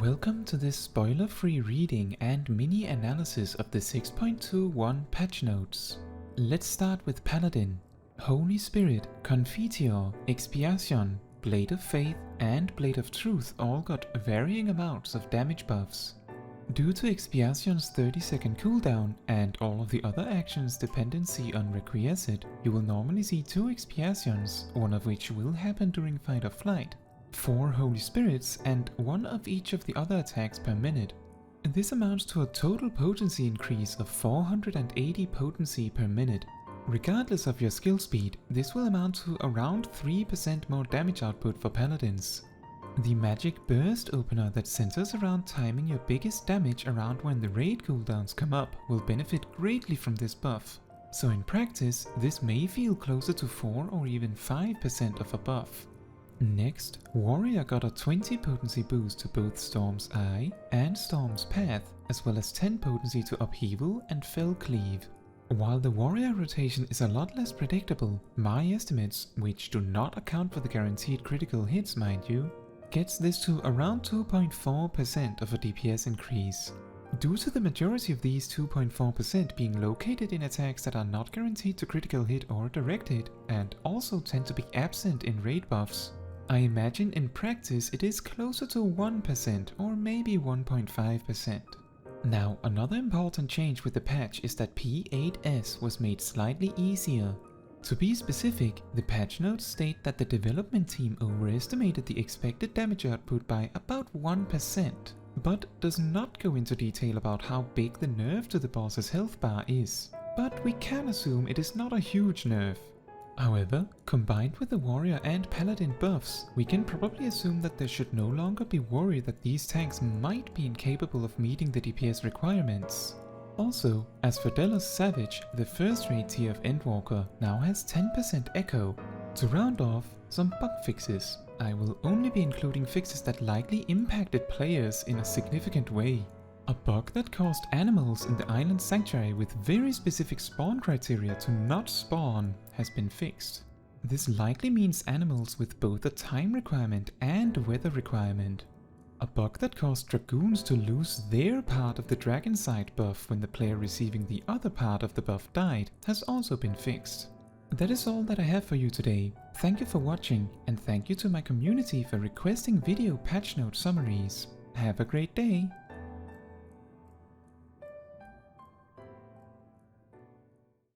Welcome to this spoiler-free reading and mini-analysis of the 6.21 patch notes. Let's start with Paladin. Holy Spirit, Confiteor, Expiation, Blade of Faith and Blade of Truth all got varying amounts of damage buffs. Due to Expiation's 30-second cooldown and all of the other actions' dependency on Requiesced, you will normally see 2 Expiations, one of which will happen during fight or flight, 4 Holy Spirits and 1 of each of the other attacks per minute. This amounts to a total potency increase of 480 potency per minute. Regardless of your skill speed, this will amount to around 3% more damage output for Paladins. The magic burst opener that centers around timing your biggest damage around when the raid cooldowns come up will benefit greatly from this buff. So in practice, this may feel closer to 4 or even 5% of a buff. Next, Warrior got a 20 potency boost to both Storm's Eye and Storm's Path, as well as 10 potency to Upheaval and Fell Cleave. While the Warrior rotation is a lot less predictable, my estimates, which do not account for the guaranteed critical hits mind you, gets this to around 2.4% of a DPS increase. Due to the majority of these 2.4% being located in attacks that are not guaranteed to critical hit or direct hit, and also tend to be absent in raid buffs, I imagine in practice it is closer to 1% or maybe 1.5%. Now, another important change with the patch is that P8S was made slightly easier. To be specific, the patch notes state that the development team overestimated the expected damage output by about 1%, but does not go into detail about how big the nerf to the boss's health bar is. But we can assume it is not a huge nerf. However, combined with the Warrior and Paladin buffs, we can probably assume that there should no longer be worry that these tanks might be incapable of meeting the DPS requirements. Also, Asphodelos Savage, the first raid tier of Endwalker, now has 10% Echo. To round off, some bug fixes. I will only be including fixes that likely impacted players in a significant way. A bug that caused animals in the island sanctuary with very specific spawn criteria to not spawn has been fixed. This likely means animals with both a time requirement and a weather requirement. A bug that caused dragoons to lose their part of the dragon sight buff when the player receiving the other part of the buff died has also been fixed. That is all that I have for you today. Thank you for watching, and thank you to my community for requesting video patch note summaries. Have a great day!